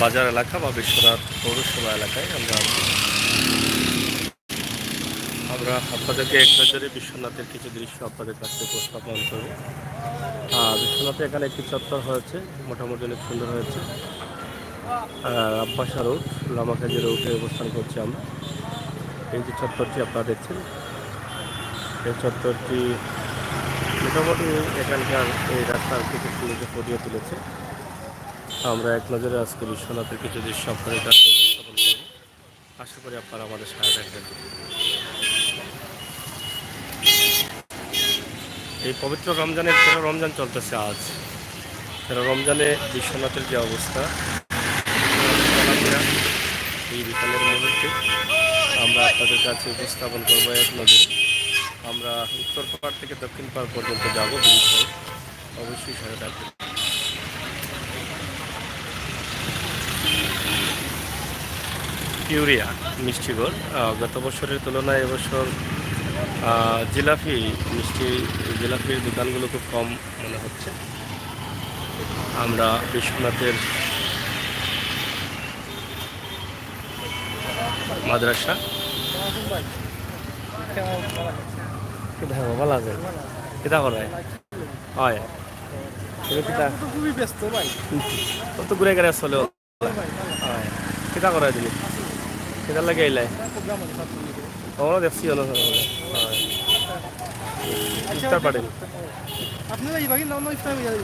বাজার এলাকা বা বিশ্বনাথ পৌরসভা এলাকায় আমরা আপনাদেরকে এক নজরে বিশ্বনাথের কিছু দৃশ্য আপনাদের কাছে উপস্থাপন করব। বিশ্বনাথে এখানে একটি চত্বর হয়েছে, মোটামুটি অনেক সুন্দর হয়েছে। আব্বাসা রোড, লামাকাজি রোডে অবস্থান করছি আমরা। এই যে চত্বরটি আপনারা দেখছেন, এই চত্বরটি মোটামুটি এখানকার এই রাস্তার কিছু সুন্দর ফুটিয়ে তুলেছে। আমরা এক নজরে আজকে বিশ্বনাথের কিছু দৃশ্য আপনাদের কাছে উপস্থাপন করব। আশা করি আপনারা আমাদের সাথে থাকবেন। এই পবিত্র রমজানের 13 রমজান চলতেছে আজ। 13 রমজানে বিশ্বনাথের যে অবস্থা, এই বিকালের মুহূর্তে আমরা আপনাদের কাছে উপস্থাপন করবো এক নজরে। আমরা উত্তর পাড় থেকে দক্ষিণ পাড় পর্যন্ত যাবো, অবশ্যই সাথে থাকবেন। পিউরিয়া মিষ্টিঘর গত বছরের তুলনায় এবছর জিলাপির দোকানগুলো খুব কম মনে হচ্ছে। আমরা বিশ্বনাথের মাদ্রাসা ভালো আছে কিতা করে হয় খুবই ব্যস্ত ভাই, কত ঘুরে গেলে চলে কিতা করে দিলি কিতার লাগে আইলাই ওরা দেখছি ইফতার পারেন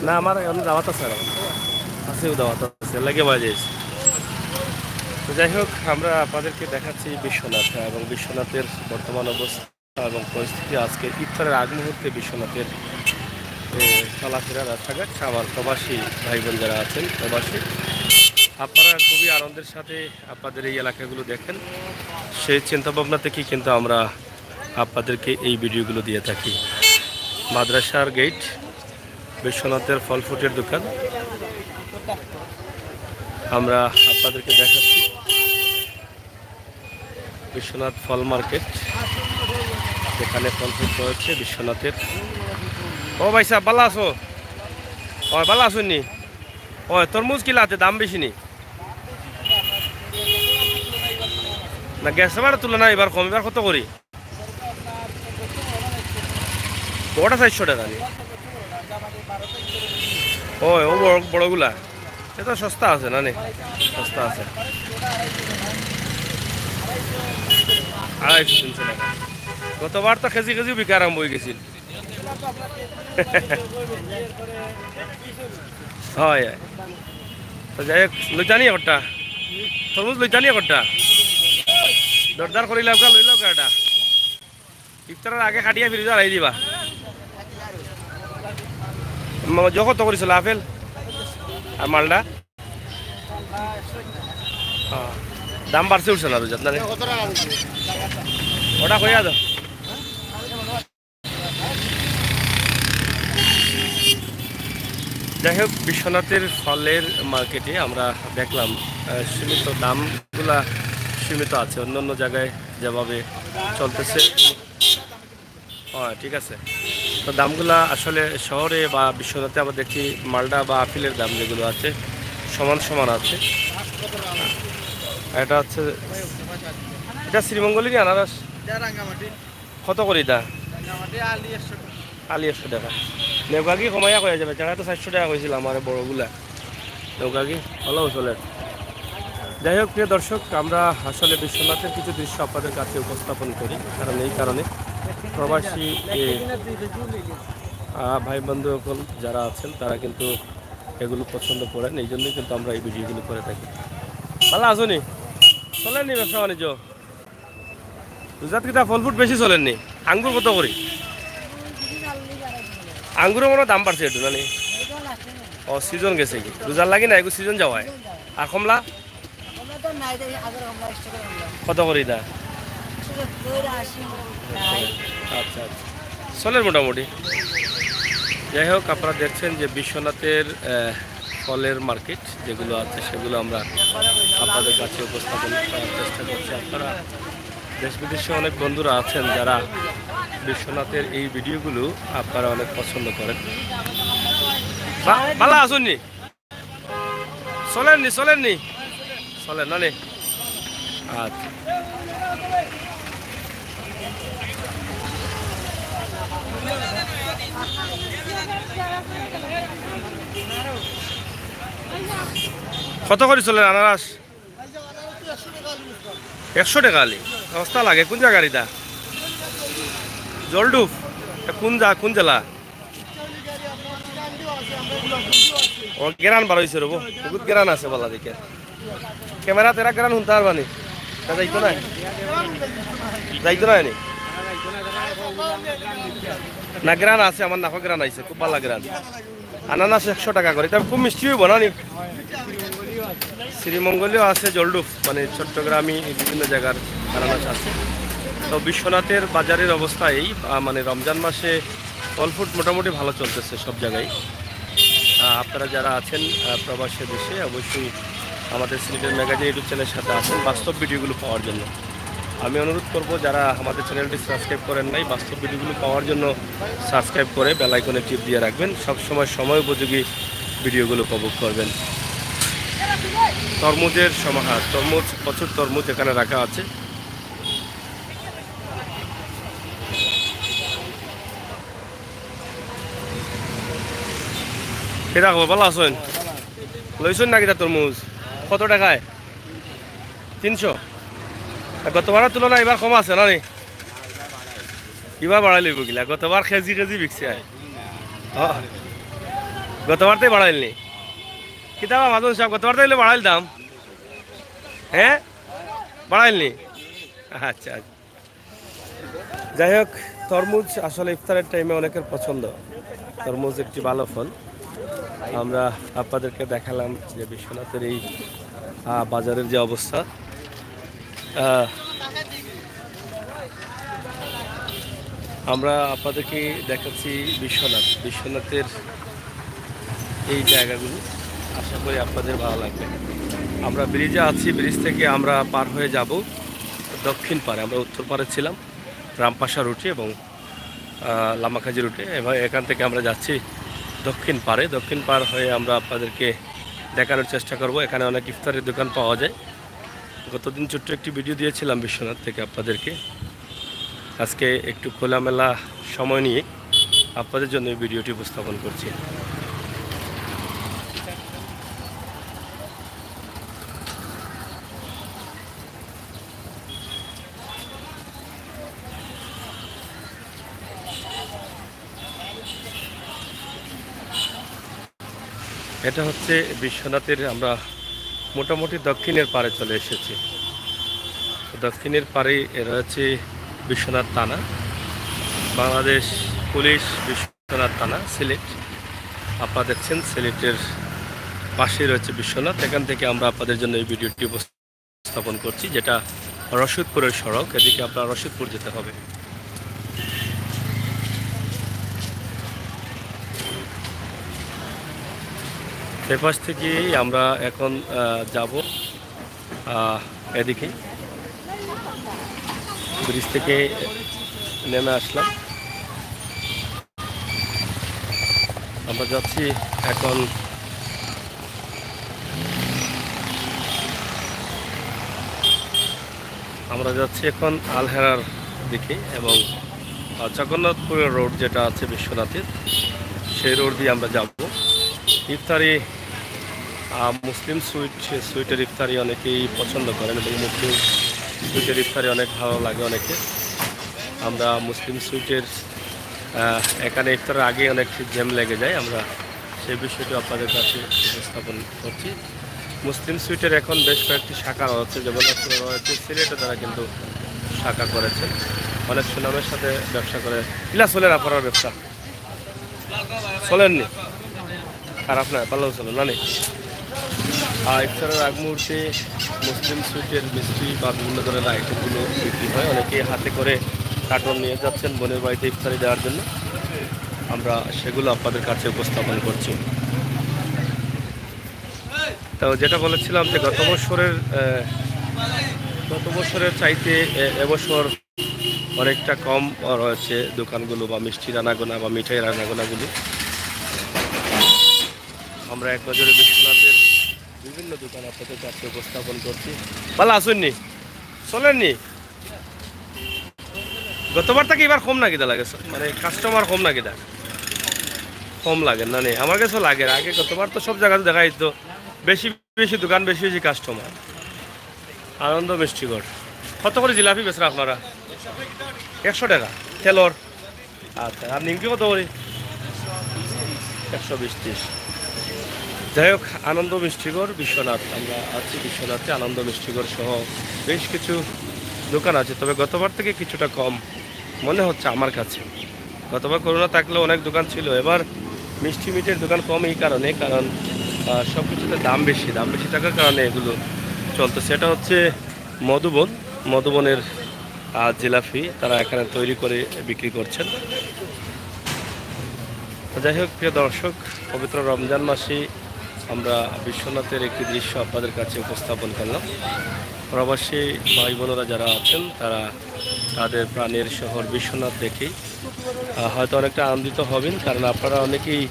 না, আমার দাওয়াত আছে আছে দাওয়াত আছে লাগে বাজেছি। তো যাই হোক, আমরা আপনাদেরকে দেখাচ্ছি বিশ্বনাথ এবং বিশ্বনাথের বর্তমান অবস্থা এবং পরিস্থিতি। আজকে ইফতারের আগ মুহূর্তে বিশ্বনাথের চলাফেরা রাস্তাঘাট, আমার প্রবাসী ভাই বোন যারা আছেন প্রবাসী, আপনারা খুবই আনন্দের সাথে আপনাদের এই এলাকাগুলো দেখেন। সেই চিন্তাভাবনা থেকেই কিন্তু আমরা আপনাদেরকে এই ভিডিওগুলো দিয়ে থাকি। মাদ্রাসার গেট, বিশ্বনাথের ফল ফ্রুটের দোকান আমরা আপনাদেরকে দেখাচ্ছি। বিশ্বনাথ ফল মার্কেট, যেখানে ফল ফ্রুট রয়েছে বিশ্বনাথের। ও ভাই সাহেব ভালো আছো? ও ভালো আছো নি? ও তরমুজ কিলাতে দাম বেশি নি না? গ্যাস ভাড়া তুলনা এবার কম, এবার কত করি? বড়টা 400 টাকা নি? ও বড়গুলা এটা সস্তা আছে না? সস্তা আছে 250-300 টাকা। গতবার তো কেজি কেজি বিকা আরম্ভ হয়ে গেছিল। হয় তো যাই হোক, লইতানি একটা তরমুজ লইতানি একটা দরদার করি লাভ লই লাভ এটা ইফতারের আগে কাটিয়া ফিরে যাই দিবা। কত করেছিল আপেল আর মালটা? দাম বাড়ছে উঠছে না রোজ আপনার? ওটা কইয়া দাও। যাই হোক, বিশ্বনাথের ফলের মার্কেটে আমরা দেখলাম সীমিত দামগুলা সীমিত আছে, অন্য অন্য জায়গায় যেভাবে চলতেছে। ঠিক আছে, তো দামগুলা আসলে শহরে বা বিশ্বনাথে আমরা দেখি মালটা বা আপেলের দাম যেগুলো আছে সমান সমান আছে। এটা হচ্ছে এটা শ্রীমঙ্গলেরই আনারস কত করি দা? আলি 100 টাকা। নেউকাকি কমাইয়া কয়ে যাবে, জায়গা তো 400 টাকা কইছিল আমার বড়গুলা। নেউকাকি ভালো চলে। যাই হোক প্রিয় দর্শক, আমরা আসলে বিশ্বনাথের কিছু দৃশ্য আপনাদের কাছে উপস্থাপন করি, কারণ এই কারণে প্রবাসী ভাই বন্ধু যারা আছেন তারা কিন্তু এগুলো পছন্দ করেন, এই জন্যই কিন্তু আমরা এই ভিডিওগুলো করে থাকি। ভালো আসুনি? চলেননি ব্যবসা বাণিজ্য? গুজরাট কিতা ফল ফ্রুট বেশি চলেননি? আঙ্গুর কত করি? আঙ্গুরের মনে দাম বাড়ছে একটু জানি। ও সিজন গেছে কি? রোজার লাগি না এগুলো সিজন যাওয়ায়। আর কমলা কত করি দা? আচ্ছা আচ্ছা, চলেন মোটামুটি। যাই হোক, আপনারা দেখছেন যে বিশ্বনাথের ফলের মার্কেট যেগুলো আছে সেগুলো আমরা আপনাদের কাছে উপস্থাপন করার চেষ্টা করছি। আপনারা দেশ বিদেশে অনেক বন্ধুরা আছেন যারা বিশ্বনাথের এই ভিডিওগুলো আপনারা অনেক পছন্দ করেন। ভালো আসুননি? চলেননি? চলে না নে? আচ্ছা, কত করে চলে আনারস? 100 টাকা আলি সস্তা লাগে। কোন জায়গার এটা? জলডুব? কোন জেলা? ও গেরান বার হয়েছে রবো, বহুত গেরান আছে বলা দিকে। ক্যামেরা তেরা গেরান শুনতে পারবানি? যাইতো না, যাইতো না নি না? গ্রান আছে, আমার নাকো গ্রান আইছে, খুব ভালো গ্রান। আনানাস 100 টাকা করে, তবে খুব মিষ্টি হইব না নি? শ্রীমঙ্গলেও আছে জলডুব, মানে চট্টগ্রামী বিভিন্ন জায়গার আনানাস আছে। তো বিশ্বনাথের বাজারের অবস্থা এই, মানে রমজান মাসে ফল ফ্রুট মোটামুটি ভালো চলতেছে সব জায়গায়। আপনারা যারা আছেন প্রবাসী দেশে, অবশ্যই আমাদের সিলেটের ম্যাগাজিন ইউটিউব চ্যানেলের সাথে আছেন বাস্তব ভিডিওগুলো পাওয়ার জন্য। আমি অনুরোধ করব যারা আমাদের চ্যানেলটি সাবস্ক্রাইব করেন নাই, বাস্তব ভিডিওগুলো পাওয়ার জন্য সাবস্ক্রাইব করে বেল আইকনে টিপ দিয়ে রাখবেন। সবসময় সময় উপযোগী ভিডিওগুলো উপভোগ করবেন। তরমুজের সমাহার, তরমুজ, প্রচুর তরমুজ এখানে রাখা আছে। এটা ভালো আছেন? লইছেন নাকি তরমুজ? কত টাকায়? 300? গতবারের তুলনায় এবার কম আছে না নি? এবার বাড়াই লইব গিলা, গতবার কেজি কেজি বিকছে। গতবারতেই বাড়াইলনি কিতাবা মাজুন সাহেব? গতবার তাইলে বাড়াইল দাম? হ্যাঁ, বাড়াইলনি? আচ্ছা, যাই হোক, তরমুজ আসলে ইফতারের টাইমে অনেকের পছন্দ। তরমুজ একটি ভালো ফল। আমরা আপনাদেরকে দেখালাম যে বিশ্বনাথের এই বাজারের যে অবস্থা। আমরা আপনাদেরকে দেখাচ্ছি বিশ্বনাথের এই জায়গাগুলো। আশা করি আপনাদের ভালো লাগবে। আমরা ব্রিজে আছি, ব্রিজ থেকে আমরা পার হয়ে যাব দক্ষিণ পাড়ে। আমরা উত্তর পাড়ে ছিলাম, রামপাশা রুটে এবং লামাকাজি রুটে। এবং এখান থেকে আমরা যাচ্ছি দক্ষিণ পাড়ে। দক্ষিণ পাড় হয়ে আমরা আপনাদেরকে দেখানোর চেষ্টা করব। এখানে অনেক ইফতারের দোকান পাওয়া যায়। গতদিন ছোট্ট একটি ভিডিও দিয়েছিলাম বিশ্বনাথ থেকে আপনাদেরকে। আজকে একটু খোলামেলা সময় নিয়ে আপনাদের জন্য এই ভিডিওটি উপস্থাপন করছি। এটা হচ্ছে বিশ্বনাথের, আমরা মোটামুটি দক্ষিণের পাড়ে চলে এসেছি। দক্ষিণের পাড়ে রয়েছে বিশ্বনাথ থানা, বাংলাদেশ পুলিশ বিশ্বনাথ থানা, সিলেট। আপনারা দেখছেন সিলেটের পাশে রয়েছে বিশ্বনাথ। এখান থেকে আমরা আপনাদের জন্য এই ভিডিওটি উপস্থাপন করছি, যেটা রশিদপুরের সড়ক। এদিকে আপনার রশিদপুর যেতে হবে। এপাশ থেকে আমরা এখন যাব এদিকে। ব্রিজ থেকে নেমে আসলাম, আমরা যাচ্ছি এখন আলহেরার দিকে। এবং জগন্নাথপুরের রোড যেটা আছে বিশ্বনাথের, সেই রোড দিয়ে আমরা যাব। ইফতারি, মুসলিম সুইটের ইফতারি অনেকেই পছন্দ করেন এবং মুসলিম সুইটের ইফতারি অনেক ভালো লাগে অনেকে। আমরা মুসলিম সুইটের এখানে ইফতারের আগে অনেক জ্যাম লেগে যায়, আমরা সেই বিষয়টি আপনাদের কাছে উপস্থাপন করছি। মুসলিম সুইটের এখন বেশ কয়েকটি শাখা রয়েছে, জগন্নাথপুরে রয়েছে, সিলেটে তারা কিন্তু শাখা করেছে। অনেক সুনামের সাথে ব্যবসা করে। ইলা চলেন আপনার ব্যবসা? চলেননি? খারাপ না, ভালো চলো না নি? ইফতারের আগ মুহূর্তে মুসলিম সুইটের মিষ্টি বা বিভিন্ন ধরনের আইটেমগুলো বিক্রি হয়। অনেকে হাতে করে কার্টন নিয়ে যাচ্ছেন বোনের বাড়িতে ইফতারি দেওয়ার জন্য। আমরা সেগুলো আপনাদের কাছে উপস্থাপন করছি। তো যেটা বলেছিলাম যে গত বছরের চাইতে এবছর অনেকটা কম রয়েছে দোকানগুলো, বা মিষ্টি রান্নাগোনা বা মিঠাই রান্নাগোনাগুলো। আমরা এক নজরে বিশ্বনাথের বিভিন্ন দোকান আপনাদের কাছে উপস্থাপন করছি। ভালো আসুননি, চলেননি? গতবার থেকে এবার কম নাকি দা লাগে, মানে কাস্টমার কম নাকি দা? কম লাগে না? নেই আমার কাছেও লাগে। আগে গতবার তো সব জায়গাতে দেখা যেত বেশি বেশি দোকান, বেশি বেশি কাস্টমার। আনন্দ মিষ্টিঘর কত করে জিলাপি বেচরা আপনারা? 100 টাকা তেলর। আচ্ছা, আর নিমকি কত করে? 120-30। যাই হোক, আনন্দ মিষ্টিঘর বিশ্বনাথ, আমরা আছি বিশ্বনাথে। আনন্দ মিষ্টিঘর সহ বেশ কিছু দোকান আছে, তবে গতবার থেকে কিছুটা কম মনে হচ্ছে আমার কাছে। গতবার করোনা থাকলেও অনেক দোকান ছিল, এবার মিষ্টি মিটের দোকান কম এই কারণে, কারণ সব কিছুতে দাম বেশি, দাম বেশি থাকার কারণে এগুলো চলতেছে। এটা হচ্ছে মধুবন, মধুবনের জিলাপি তারা এখানে তৈরি করে বিক্রি করছেন। যাই হোক প্রিয় দর্শক, পবিত্র রমজান মাসে আমরা বিশ্বনাথের একটি দৃশ্য আপনাদের কাছে উপস্থাপন করলাম। প্রবাসী ভাই বোনেরা যারা আছেন তারা তাদের প্রাণের শহর বিশ্বনাথ দেখেই হয়তো অনেকটা আনন্দিত হবেন, কারণ আপনারা অনেকেই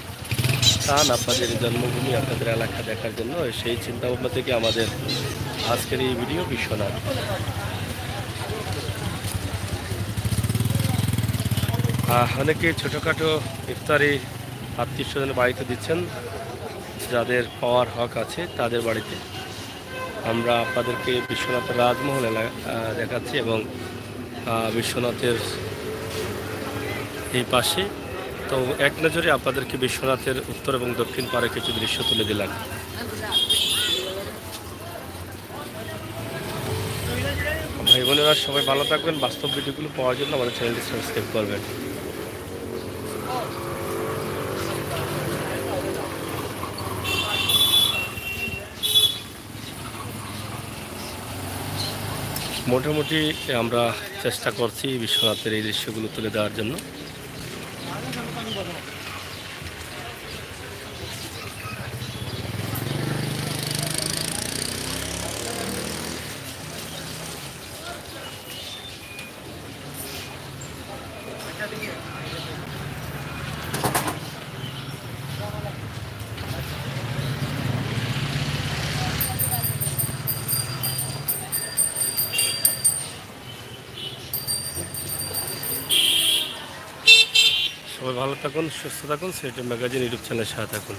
চান আপনাদের জন্মভূমি, আপনাদের এলাকা দেখার জন্য। সেই চিন্তাভাবনা থেকে আমাদের আজকের এই ভিডিও বিশ্বনাথ। অনেকে ছোটোখাটো ইফতারি আত্মীয় স্বজনের বাড়িতে দিচ্ছেন, যাদের পাওয়ার হক আছে তাদের বাড়িতে। আমরা আপনাদেরকে বিশ্বনাথের রাজমহল দেখাচ্ছি এবং বিশ্বনাথের এই পাশে। তো এক নজরে আপনাদেরকে বিশ্বনাথের উত্তর এবং দক্ষিণ পাড়ে কিছু দৃশ্য তুলে দিলাম। ভাই বোনেরা সবাই ভালো থাকবেন। বাস্তব ভিডিওগুলো পাওয়ার জন্য আমাদের চ্যানেলটি সাবস্ক্রাইব করবেন। মোটামুটি আমরা চেষ্টা করছি বিশ্বনাথের এই দৃশ্যগুলো তুলে দেওয়ার জন্য। সবাই ভালো থাকুন, সুস্থ থাকুন। সেটা ম্যাগাজিন ইউটিউব চ্যানেলের সাথে থাকুন।